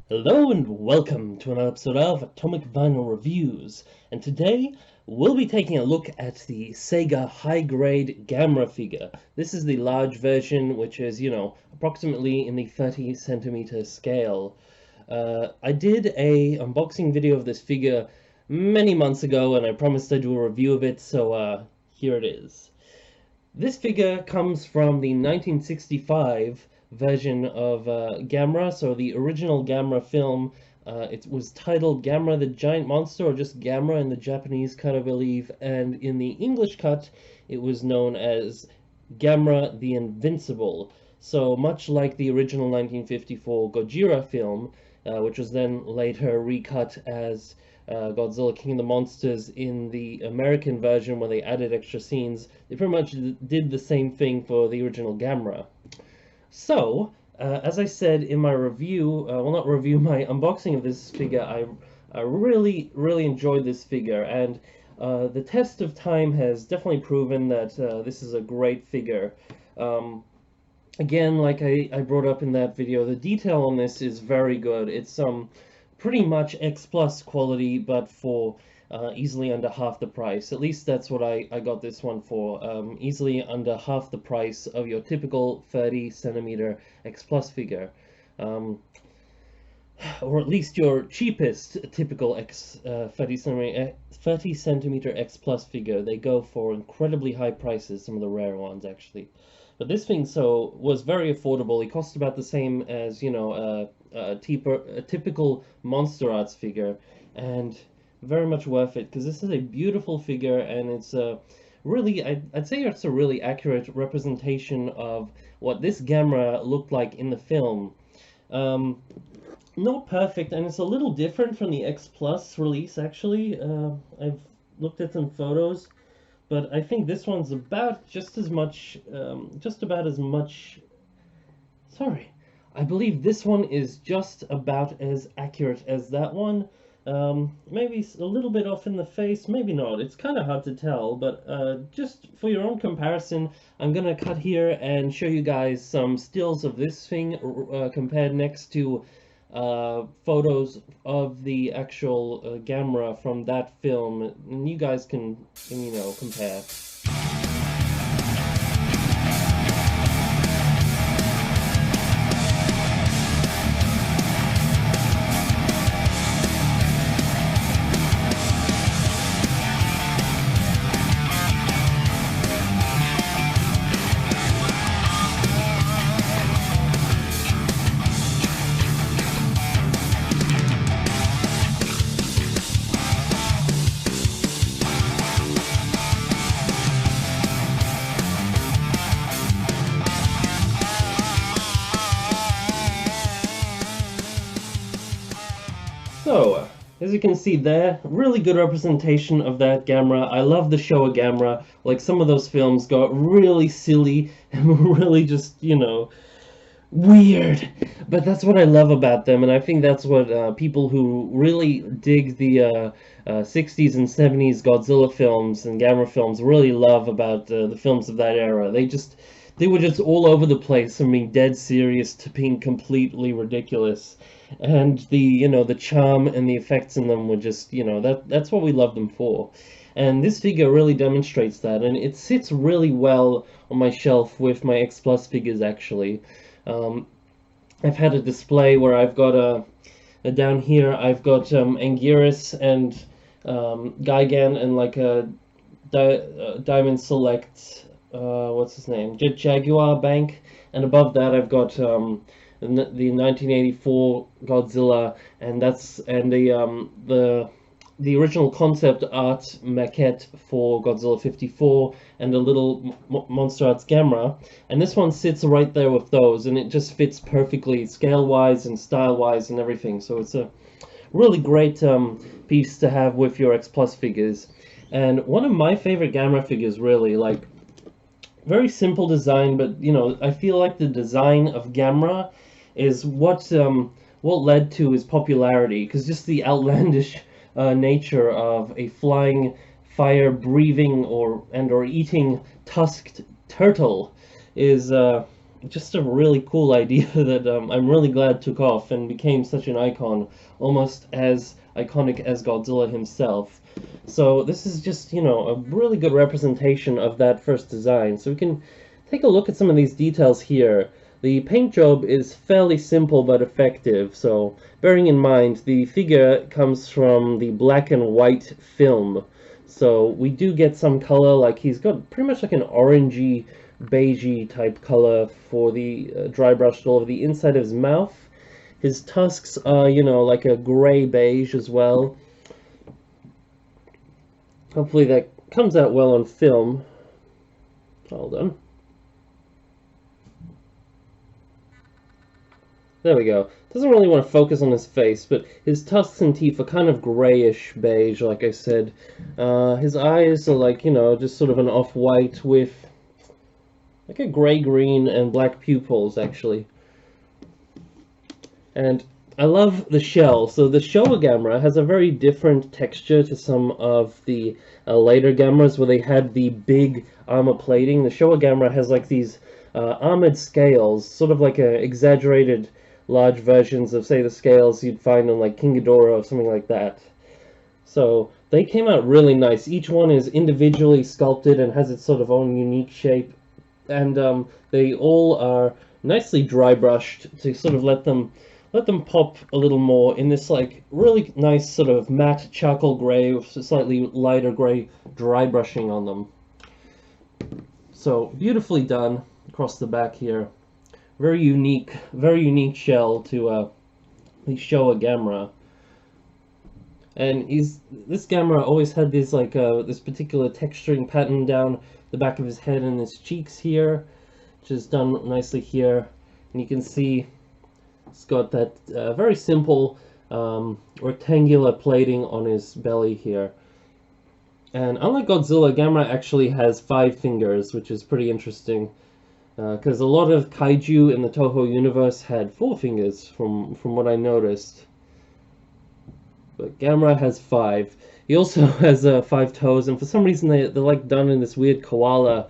Hello and welcome to another episode of Atomic Vinyl Reviews, and today we'll be taking a look at the SEGA High Grade GAMERA figure. This is the large version, which is, approximately in the 30 centimeter scale. I did a unboxing video of this figure many months ago, and I promised I'd do a review of it, so here it is. This figure comes from the 1965 version of GAMERA, so the original GAMERA film. It was titled GAMERA the Giant Monster, or just GAMERA in the Japanese cut, I believe, and in the English cut it was known as GAMERA the Invincible. So much like the original 1954 Gojira film, which was then later recut as Godzilla King of the Monsters in the American version where they added extra scenes, they pretty much did the same thing for the original GAMERA. So, as I said in my review, well, not review, my unboxing of this figure, I really enjoyed this figure, and the test of time has definitely proven that this is a great figure. Again, like I brought up in that video, the detail on this is very good. It's pretty much X plus quality, but for easily under half the price. At least that's what I got this one for. Easily under half the price of your typical 30 centimeter X plus figure. Or at least your cheapest typical 30 centimeter X plus figure. They go for incredibly high prices, some of the rare ones actually. But this thing was very affordable. It cost about the same as, a typical Monster Arts figure, and very much worth it, because this is a beautiful figure, and it's really, I'd say it's a really accurate representation of what this GAMERA looked like in the film. Not perfect, and it's a little different from the X Plus release, actually. I've looked at some photos, but I think this one's about just as much, sorry, I believe this one is just about as accurate as that one. Maybe a little bit off in the face, maybe not. It's kind of hard to tell, but just for your own comparison, I'm gonna cut here and show you guys some stills of this thing compared next to photos of the actual GAMERA from that film, and you guys can compare. So, as you can see there, really good representation of that GAMERA. I love the Showa GAMERA. Like, some of those films got really silly and really just, weird. But that's what I love about them, and I think that's what people who really dig the 60s and 70s Godzilla films and GAMERA films really love about the films of that era. They were just all over the place, from being dead serious to being completely ridiculous. And the charm and the effects in them were just, that's what we love them for. And this figure really demonstrates that, and it sits really well on my shelf with my X Plus figures, actually. I've had a display where I've got down here I've got Anguirus and Gigan, and like a Diamond Select, what's his name, Jet Jaguar Bank, and above that I've got the 1984 Godzilla, and the original concept art maquette for Godzilla 54, and a little Monster Arts GAMERA, and this one sits right there with those, and it just fits perfectly scale-wise and style-wise and everything. So it's a really great piece to have with your X Plus figures. And one of my favorite GAMERA figures, really, like, very simple design, but I feel like the design of GAMERA is what led to his popularity, because just the outlandish nature of a flying, fire-breathing or eating tusked turtle is just a really cool idea that I'm really glad took off and became such an icon, almost as iconic as Godzilla himself. So this is just, you know, a really good representation of that first design. So we can take a look at some of these details here. The paint job is fairly simple but effective, so bearing in mind the figure comes from the black and white film. So we do get some color, like he's got pretty much like an orangey, beigey type color for the dry brushed all over the inside of his mouth. His tusks are, you know, like a gray beige as well. Hopefully that comes out well on film. Hold on. There we go. Doesn't really want to focus on his face, but his tusks and teeth are kind of grayish beige, like I said. His eyes are like, you know, just sort of an off-white with like a gray-green and black pupils, actually. And I love the shell. So the Showa Gamera has a very different texture to some of the later Gameras where they had the big armor plating. The Showa Gamera has like these armored scales, sort of like a exaggerated large versions of, say, the scales you'd find on like King Ghidorah or something like that. So they came out really nice. Each one is individually sculpted and has its sort of own unique shape, and they all are nicely dry brushed to sort of let them pop a little more in this like really nice sort of matte charcoal gray with slightly lighter gray dry brushing on them. So beautifully done across the back here. Very unique shell to the Showa Gamera. And this Gamera always had this like this particular texturing pattern down the back of his head and his cheeks here, which is done nicely here. And you can see it's got that very simple rectangular plating on his belly here. And unlike Godzilla, Gamera actually has 5 fingers, which is pretty interesting. Because a lot of kaiju in the Toho universe had 4 fingers, from what I noticed. But Gamera has 5. He also has 5 toes, and for some reason they're like done in this weird koala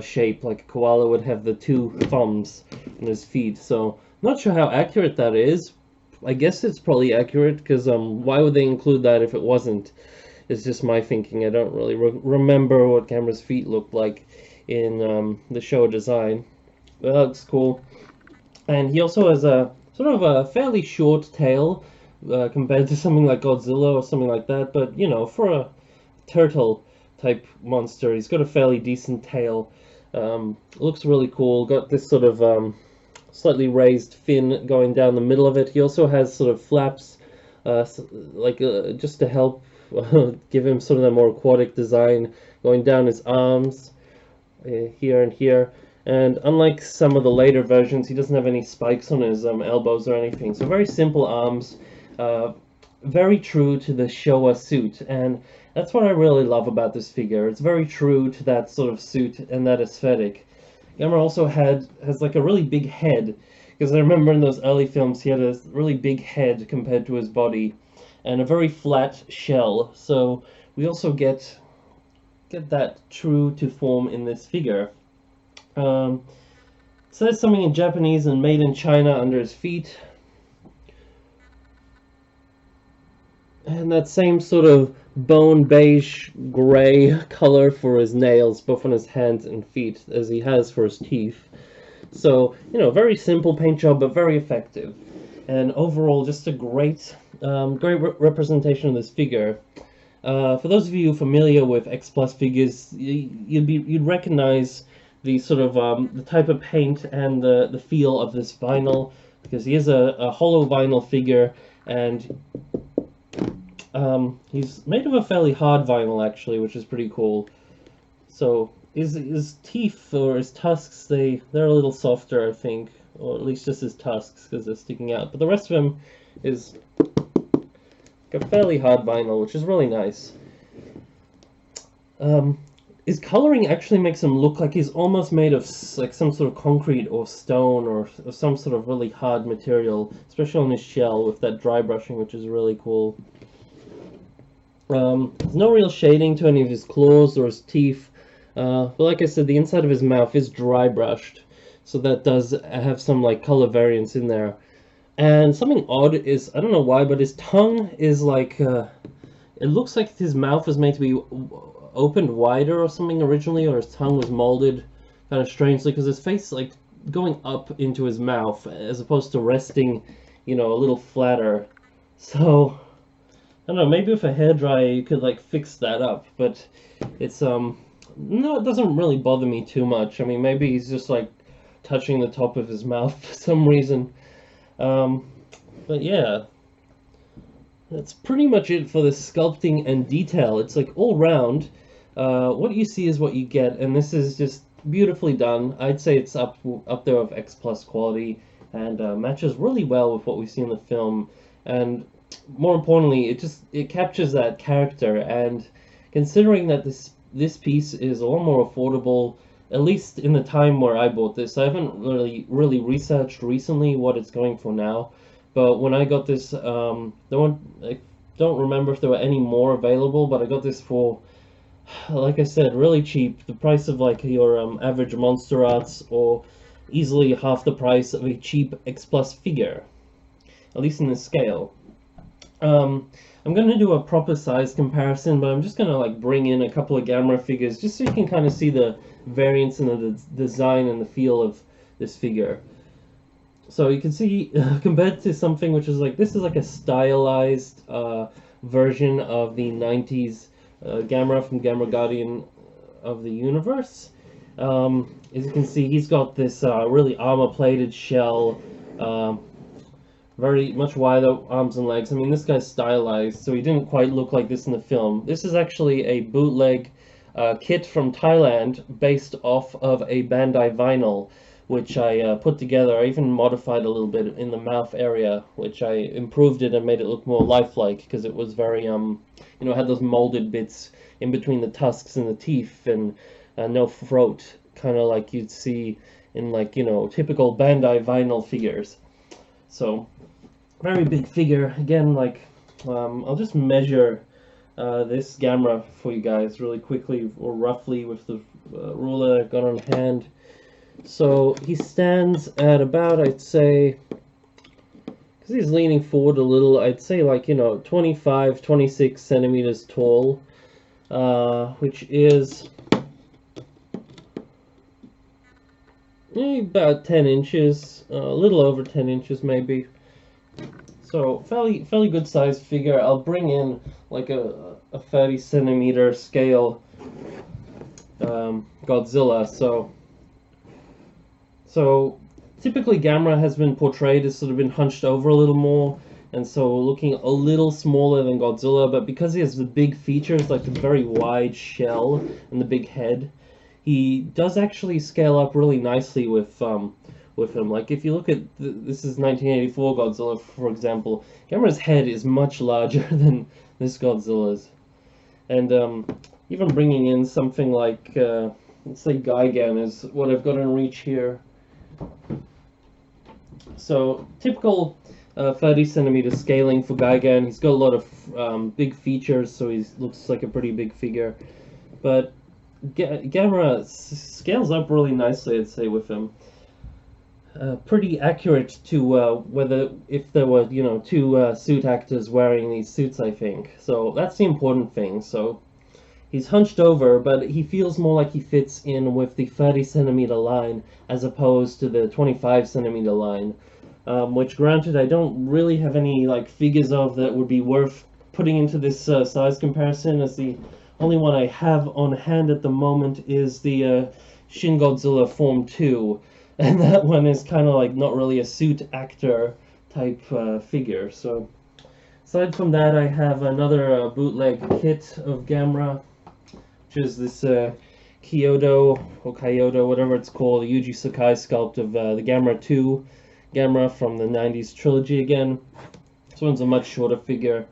shape, like a koala would have the 2 thumbs on his feet. So not sure how accurate that is. I guess it's probably accurate, because why would they include that if it wasn't? It's just my thinking. I don't really remember what Gamera's feet looked like in the show design. But that looks cool. And he also has a sort of a fairly short tail compared to something like Godzilla or something like that, but you know, for a turtle type monster, he's got a fairly decent tail. Looks really cool. Got this sort of slightly raised fin going down the middle of it. He also has sort of flaps just to help give him sort of a more aquatic design going down his arms here and here. And unlike some of the later versions, he doesn't have any spikes on his elbows or anything. So very simple arms, very true to the Showa suit. And that's what I really love about this figure. It's very true to that sort of suit and that aesthetic. Gamera also has like a really big head, because I remember in those early films he had a really big head compared to his body, and a very flat shell. So we also get that true to form in this figure. Says something in Japanese and made in China under his feet. And that same sort of bone beige gray color for his nails, both on his hands and feet, as he has for his teeth. So, you know, very simple paint job, but very effective. And overall, just a great representation of this figure. For those of you familiar with X Plus figures, you'd recognize the sort of the type of paint and the feel of this vinyl, because he is a hollow vinyl figure, and he's made of a fairly hard vinyl actually, which is pretty cool. So his teeth or his tusks, they're a little softer, I think, or at least just his tusks, because they're sticking out. But the rest of him is like a fairly hard vinyl, which is really nice. His coloring actually makes him look like he's almost made of like some sort of concrete or stone or some sort of really hard material, especially on his shell with that dry brushing, which is really cool. There's no real shading to any of his claws or his teeth, but like I said, the inside of his mouth is dry brushed, So that does have some like color variance in there. And something odd is, I don't know why, but his tongue is like, it looks like his mouth was made to be opened wider or something originally, or his tongue was molded kind of strangely, because his face like going up into his mouth as opposed to resting, you know, a little flatter. So I don't know, maybe with a hairdryer you could like fix that up, but it's no, it doesn't really bother me too much. I mean, maybe he's just like touching the top of his mouth for some reason. But yeah, that's pretty much it for the sculpting and detail. It's like all round, what you see is what you get, and this is just beautifully done. I'd say it's up there with X Plus quality, and matches really well with what we see in the film. And more importantly, it captures that character. And considering that this piece is a lot more affordable, at least in the time where I bought this, I haven't really researched recently what it's going for now. But when I got this, I don't remember if there were any more available, but I got this for, like I said, really cheap. The price of like your average Monster Arts, or easily half the price of a cheap X Plus figure, at least in this scale. I'm going to do a proper size comparison, but I'm just going to like bring in a couple of Gamera figures just so you can kind of see the variance in the design and the feel of this figure. So you can see, compared to something which is like, this is like a stylized version of the 90s Gamera from Gamera Guardian of the Universe. As you can see, he's got this really armor-plated shell, very much wider arms and legs. I mean, this guy's stylized, so he didn't quite look like this in the film. This is actually a bootleg kit from Thailand based off of a Bandai vinyl, which I put together. I even modified a little bit in the mouth area, which I improved it and made it look more lifelike, because it was very, you know, had those molded bits in between the tusks and the teeth, and no throat, kind of like you'd see in, like, you know, typical Bandai vinyl figures. So, very big figure. Again, like, I'll just measure this Gamera for you guys really quickly, or roughly, with the ruler I've got on hand. So he stands at about, I'd say, because he's leaning forward a little, I'd say like, you know, 25, 26 centimeters tall, which is about 10 inches, a little over 10 inches maybe. So fairly good sized figure. I'll bring in like a 30 centimeter scale Godzilla. So typically Gamera has been portrayed as sort of been hunched over a little more, and so looking a little smaller than Godzilla, but because he has the big features, like the very wide shell and the big head, he does actually scale up really nicely with him. Like if you look at this is 1984 Godzilla, for example, Gamera's head is much larger than this Godzilla's. And even bringing in something like, let's say Gigan is what I've got in reach here. So typical 30 centimeter scaling for Gigan. He's got a lot of big features, so he looks like a pretty big figure. But Gamera scales up really nicely, I'd say, with him. Pretty accurate to if there were, you know, two suit actors wearing these suits, I think. So that's the important thing. So he's hunched over, but he feels more like he fits in with the 30 centimeter line as opposed to the 25 centimeter line. Which, granted, I don't really have any like figures of that would be worth putting into this size comparison, as the only one I have on hand at the moment is the Shin Godzilla Form 2. And that one is kind of like not really a suit actor type figure. So aside from that, I have another bootleg kit of Gamera, which is this Kyoto or Kyoto, whatever it's called, the Yuji Sakai sculpt of the Gamera 2 Gamera from the 90s trilogy again. This one's a much shorter figure,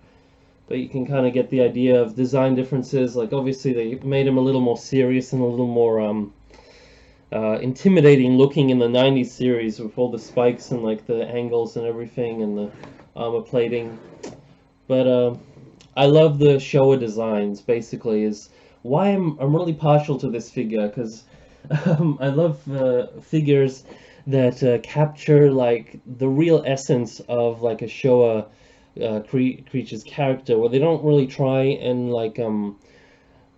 but you can kind of get the idea of design differences. Like obviously they made him a little more serious and a little more intimidating looking in the 90s series, with all the spikes and like the angles and everything and the armor plating. But I love the Showa designs, basically, is why I'm really partial to this figure, because I love figures that capture like the real essence of like a Showa creature's character, where they don't really try and like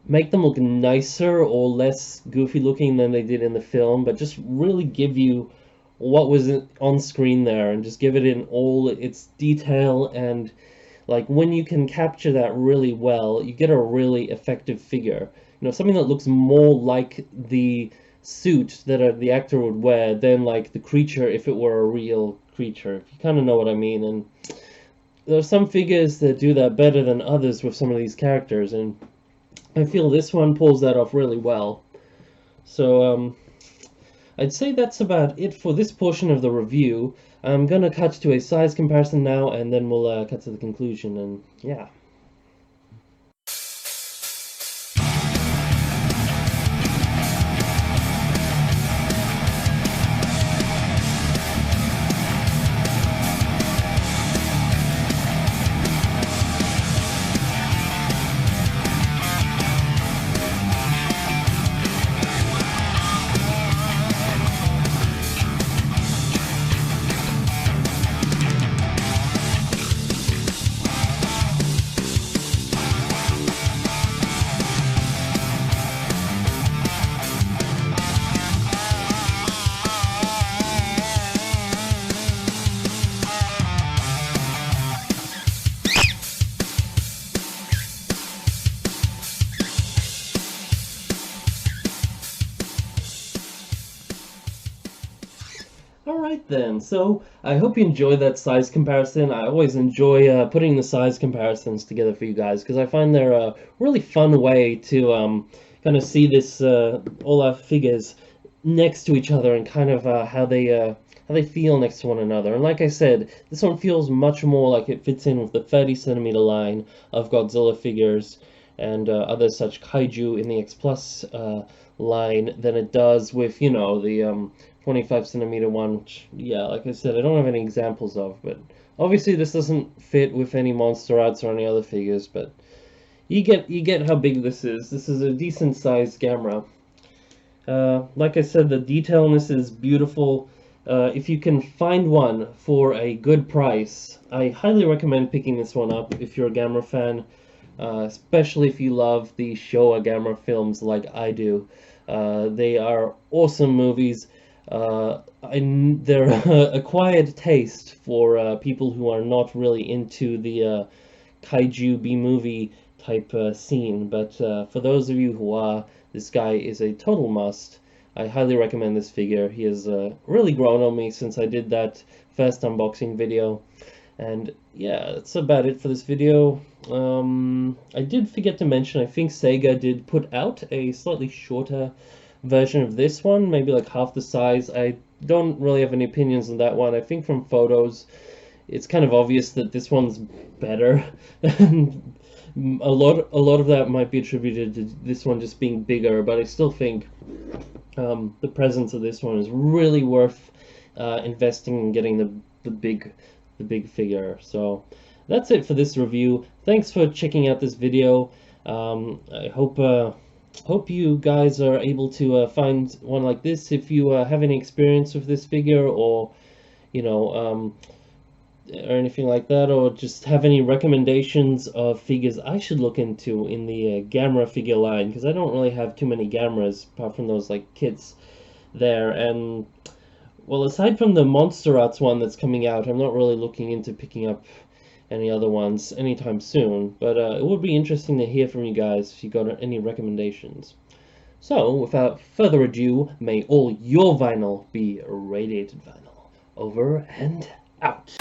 make them look nicer or less goofy looking than they did in the film, but just really give you what was on screen there and just give it in all its detail. And like when you can capture that really well, you get a really effective figure. Something that looks more like the suit that the actor would wear than like the creature if it were a real creature. If you kind of know what I mean. And there are some figures that do that better than others with some of these characters, and I feel this one pulls that off really well. So I'd say that's about it for this portion of the review. I'm gonna cut to a size comparison now, and then we'll cut to the conclusion, and yeah. Alright then, so I hope you enjoyed that size comparison. I always enjoy putting the size comparisons together for you guys, because I find they're a really fun way to kind of see this all our figures next to each other and kind of how they feel next to one another. And like I said, this one feels much more like it fits in with the 30cm line of Godzilla figures and other such kaiju in the X Plus line than it does with, the 25cm one, which, yeah, like I said, I don't have any examples of, but obviously this doesn't fit with any Monster Arts or any other figures, but you get how big this is. This is a decent sized Gamera. Like I said, the detail in this is beautiful. If you can find one for a good price, I highly recommend picking this one up if you're a Gamera fan, especially if you love the Showa Gamera films like I do. They are awesome movies. They're acquired taste for people who are not really into the kaiju B-movie type scene, but for those of you who are, this guy is a total must. I highly recommend this figure. He has really grown on me since I did that first unboxing video. And yeah, that's about it for this video. I did forget to mention, I think Sega did put out a slightly shorter version of this one, maybe like half the size. I don't really have any opinions on that one. I think from photos it's kind of obvious that this one's better. And a lot of that might be attributed to this one just being bigger, but I still think the presence of this one is really worth investing in getting the big figure. So that's it for this review. Thanks for checking out this video. I hope you guys are able to find one like this if you have any experience with this figure, or or anything like that, or just have any recommendations of figures I should look into in the Gamera figure line, because I don't really have too many Gameras apart from those like kits there. And well, aside from the Monster Arts one that's coming out, I'm not really looking into picking up any other ones anytime soon, but it would be interesting to hear from you guys if you got any recommendations. So, without further ado, may all your vinyl be radiated vinyl. Over and out.